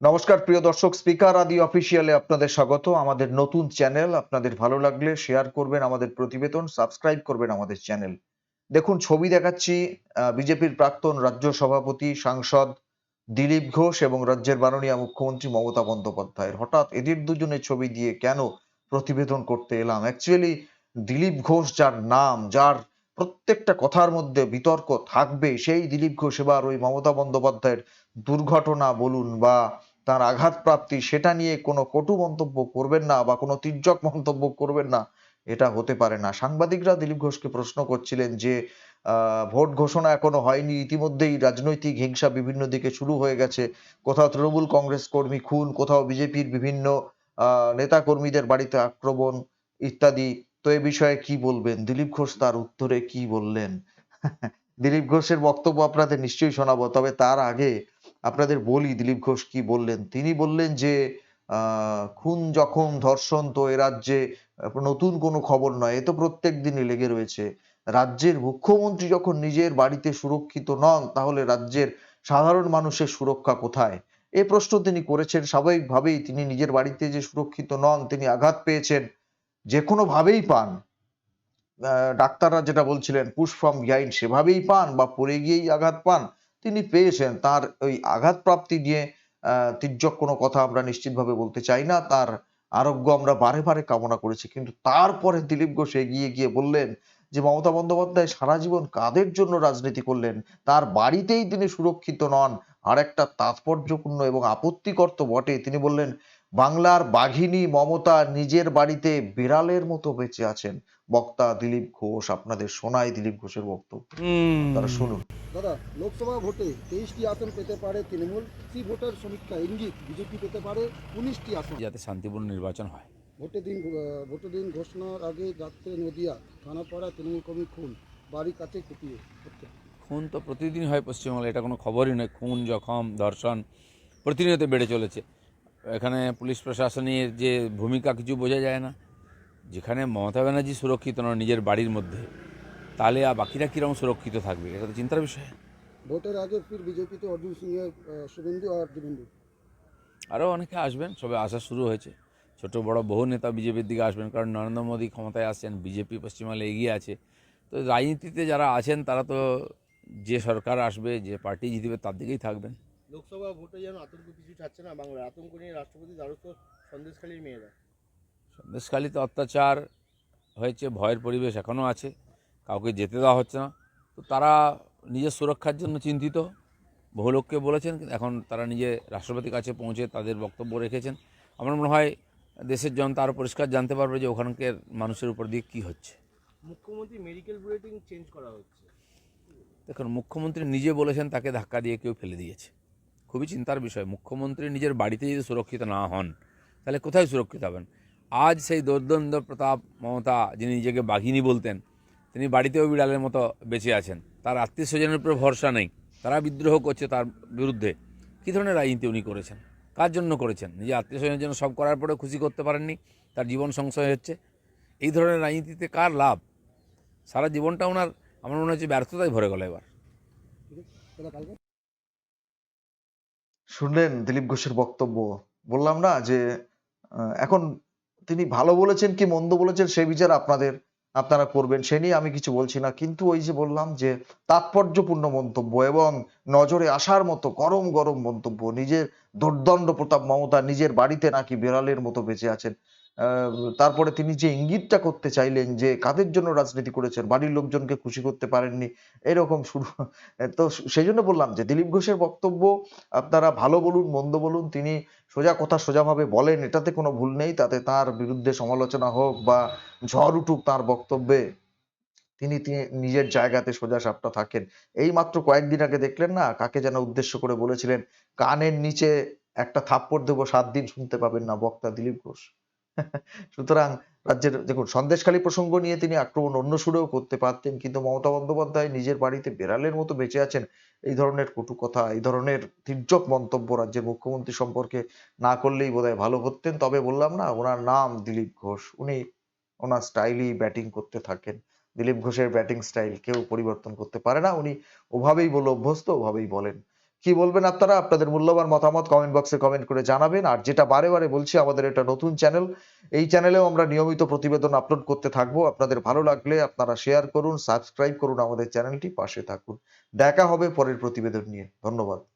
নমস্কার প্রিয় দর্শক, স্পিকার আদি অফিসিয়ালে আপনাদের স্বাগত। আমাদের নতুন চ্যানেল, আপনাদের ভালো লাগলে শেয়ার করবেন আমাদের প্রতিবেদন, সাবস্ক্রাইব করবেন আমাদের চ্যানেল। দেখুন, ছবি দেখাচ্ছি বিজেপির প্রাক্তন রাজ্য সভাপতি সাংসদ দিলীপ ঘোষ এবং রাজ্যের মাননীয় মুখ্যমন্ত্রী মমতা বন্দ্যোপাধ্যায়ের। হঠাৎ এদের দুজনের ছবি দিয়ে কেন প্রতিবেদন করতে এলাম? অ্যাকচুয়ালি দিলীপ ঘোষ যার নাম, যার প্রত্যেকটা কথার মধ্যে বিতর্ক থাকবে, সেই দিলীপ ঘোষ এবার ওই মমতা বন্দ্যোপাধ্যায়ের দুর্ঘটনা বলুন বা তার আঘাতপ্রাপ্তি, সেটা নিয়ে কোনো কটু মন্তব্য করবেন না বা কোনো তির্যক মন্তব্য করবেন না, এটা হতে পারে না। সাংবাদিকরা দিলীপ ঘোষকে প্রশ্ন করছিলেন যে ভোট ঘোষণা এখনো হয়নি, ইতিমধ্যেই রাজনৈতিক হিংসা বিভিন্ন দিকে শুরু হয়ে গেছে। কোথাও তৃণমূল কংগ্রেস কর্মী খুন, কোথাও বিজেপির বিভিন্ন নেতা কর্মীদের বাড়িতে আক্রমণ ইত্যাদি। তো এ বিষয়ে কি বলবেন? দিলীপ ঘোষ তার উত্তরে কি বললেন? দিলীপ ঘোষের বক্তব্য আপনাদের নিশ্চয়ই শোনাবো, তবে তার আগে আপনাদের বলি দিলীপ ঘোষ কি বললেন। তিনি বললেন যে খুন, জখম, ধর্ষণ তো এ রাজ্যে নতুন কোনো খবর নয়, এ তো প্রত্যেক দিনই লেগে রয়েছে। রাজ্যের মুখ্যমন্ত্রী যখন নিজের বাড়িতে সুরক্ষিত নন, তাহলে রাজ্যের সাধারণ মানুষের সুরক্ষা কোথায়? এ প্রশ্ন তিনি করেছেন। স্বাভাবিকভাবেই তিনি নিজের বাড়িতে যে সুরক্ষিত নন, তিনি আঘাত পেয়েছেন, যে কোনো ভাবেই পান। ডাক্তাররা যেটা বলছিলেন পুশ ফ্রম বিহাইন্ড, সেভাবেই পান বা পড়ে গিয়েই আঘাত পান, তিনি পেয়েছেন। তার ওই আঘাত প্রাপ্তি নিয়ে তির্যক কোনো কথা আমরা নিশ্চিতভাবে বলতে চাই না। তার আরোগ্য আমরা বারে বারে কামনা করেছি, কিন্তু তারপরে দিলীপ ঘোষ এগিয়ে গিয়ে বললেন যে মমতা বন্দ্যোপাধ্যায় সারা জীবন কাদের জন্য রাজনীতি করলেন, তার বাড়িতেই তিনি সুরক্ষিত নন। আর একটা তাৎপর্যপূর্ণ এবং আপত্তিকর তো বটে, তিনি বললেন বাংলার বাঘিনী মমতা নিজের বাড়িতে বিড়ালের মতো বেঁচে আছেন। বক্তা দিলীপ ঘোষ, আপনাদের শোনায় দিলীপ ঘোষের বক্তব্য, আপনারা শুনুন। দাদা, লোকসভা ভোটে 23টি আসন পেতে পারে তৃণমূল। সি ভোটার সমীক্ষা ইঙ্গিত বিজেপি পেতে পারে 19টি আসন। যাতে শান্তিপূর্ণ নির্বাচন হয়। ভোটের দিন ঘোষণার আগে রাত্রে নদিয়া থানাপাড়া তৃণমূল কর্মী খুন, বাড়ির কাছে কুপিয়ে হত্যা। খুন তো প্রতিদিন হয় পশ্চিমবাংলায়, এটা কোনো খবরই নয়। খুন, জখম, ধর্ষণ প্রতিনিয়ত বেড়ে চলেছে। এখানে পুলিশ প্রশাসনের যে ভূমিকা কিছু বোঝা যায় না। যেখানে মমতা ব্যানার্জি সুরক্ষিত নয় নিজের বাড়ির মধ্যে, তাহলে আর বাকিরা কীরকম সুরক্ষিত থাকবে? এটা তো চিন্তার বিষয়। ভোটের আগে ফির বিজেপিতে অর্জুন সিংয়ের শুভেন্দু আর দেবেন্দু। আরও অনেকে আসবেন, সবে আসা শুরু হয়েছে। ছোট বড় বহু নেতা বিজেপির দিকে আসবেন, কারণ নরেন্দ্র মোদী ক্ষমতায় আসছেন, বিজেপি পশ্চিমবাংলায় এগিয়ে আছে। তো রাজনীতিতে যারা আছেন তারা তো যে সরকার আসবে, যে পার্টি জিতবে, তার দিকেই থাকবেন। লোকসভা ভোটে যেন আতঙ্ক পিছু ছাড়ছে না বাংলার। আতঙ্ক নিয়ে রাষ্ট্রপতি দ্বারস্থ সন্দেশখালীর মেয়েরা। সন্দেশখালীতে অত্যাচার হয়েছে, ভয়ের পরিবেশ এখনও আছে, কাউকে যেতে দেওয়া হচ্ছে না। তো তারা নিজের সুরক্ষার জন্য চিন্তিত। বহু লোককে বলেছেন, কিন্তু এখন তারা নিজে রাষ্ট্রপতির কাছে পৌঁছে তাদের বক্তব্য রেখেছেন। আমার মনে হয় দেশের জনতা আরও পরিষ্কার জানতে পারবে যে ওখানকার মানুষের উপর দিয়ে কী হচ্ছে। মুখ্যমন্ত্রী মেডিকেল বুলেটিন চেঞ্জ করা হচ্ছে। দেখুন, মুখ্যমন্ত্রী নিজে বলেছেন তাকে ধাক্কা দিয়ে কেউ ফেলে দিয়েছে। খুবই চিন্তার বিষয়। মুখ্যমন্ত্রী নিজের বাড়িতে যদি সুরক্ষিত না হন, তাহলে কোথায় সুরক্ষিত হবেন? আজ সেই দৈর্দণ্ড প্রতাপ মমতা, যিনি নিজেকে বাঘিনী বলতেন, তিনি বাড়িতেও বিড়ালের মতো বেঁচে আছেন। তার আত্মীয় স্বজনের উপরে ভরসা নেই, তারা বিদ্রোহ করছে তার বিরুদ্ধে। কী ধরনের রাজনীতি উনি করেছেন? কার জন্য করেছেন? নিজে আত্মীয় স্বজনের জন্য সব করার পরেও খুশি করতে পারেননি, তার জীবন সংশয় হচ্ছে। এই ধরনের রাজনীতিতে কার লাভ? সারা জীবনটা ওনার আমার মনে হচ্ছে ব্যর্থতায় ভরে গেল এবার। শুনলেন দিলীপ ঘোষের বক্তব্য? বললাম না যে এখন তিনি ভালো বলেছেন কি মন্দ বলেছেন সে বিচার আপনারা করবেন, সে নিয়ে আমি কিছু বলছি না। কিন্তু ওই যে বললাম যে তাৎপর্যপূর্ণ মন্তব্য এবং নজরে আসার মতো গরম গরম মন্তব্য। নিজের দুর্দণ্ড প্রতাপ মমতা নিজের বাড়িতে নাকি বিড়ালের মতো বেঁচে আছেন। তারপরে তিনি যে ইঙ্গিতটা করতে চাইলেন যে কাদের জন্য রাজনীতি করেছেন, বাড়ির লোকজনকে খুশি করতে পারেননি, এরকম শুরু। তো সেই জন্য বললাম যে দিলীপ ঘোষের বক্তব্য আপনারা ভালো বলুন মন্দ বলুন, তিনি সোজা কথা সোজাভাবে বলেন, এটাতে কোনো ভুল নেই। তাতে তার বিরুদ্ধে সমালোচনা হোক বা ঝড় উঠুক তার বক্তব্যে, তিনি নিজের জায়গাতে সোজা সাপটা থাকেন। এই মাত্র কয়েকদিন আগে দেখলেন না কাকে যেন উদ্দেশ্য করে বলেছিলেন কানের নিচে একটা থাপ্পড় দেবো 7 দিন শুনতে পাবেন না, বক্তা দিলীপ ঘোষ। সুতরাং রাজ্যের দেখুন সন্দেশখালী প্রসঙ্গ নিয়ে তিনি আক্রমণ অন্য সুরেও করতে পারতেন, কিন্তু মমতা বন্দ্যোপাধ্যায় নিজের বাড়িতে বেড়ালের মতো বেঁচে আছেন, এই ধরনের কটু কথা, এই ধরনের তির্যক মন্তব্য রাজ্যের মুখ্যমন্ত্রী সম্পর্কে না করলেই বোধহয় ভালো করতেন। তবে বললাম না, ওনার নাম দিলীপ ঘোষ, উনি ওনার স্টাইলই ব্যাটিং করতে থাকেন। দিলীপ ঘোষের ব্যাটিং স্টাইল কেউ পরিবর্তন করতে পারে না, উনি ওভাবেই বলে অভ্যস্ত, ওভাবেই বলেন। কি বলবেন আপনারা? আপনাদের মূল্যবান মতামত কমেন্ট বক্সে কমেন্ট করে জানাবেন। আর যেটা বারে বারে বলছি, আমাদের এটা নতুন চ্যানেল। এই চ্যানেলেও আমরা নিয়মিত প্রতিবেদন আপলোড করতে থাকবো। আপনাদের ভালো লাগলে আপনারা শেয়ার করুন, সাবস্ক্রাইব করুন আমাদের চ্যানেলটি, পাশে থাকুন। দেখা হবে পরের প্রতিবেদন নিয়ে। ধন্যবাদ।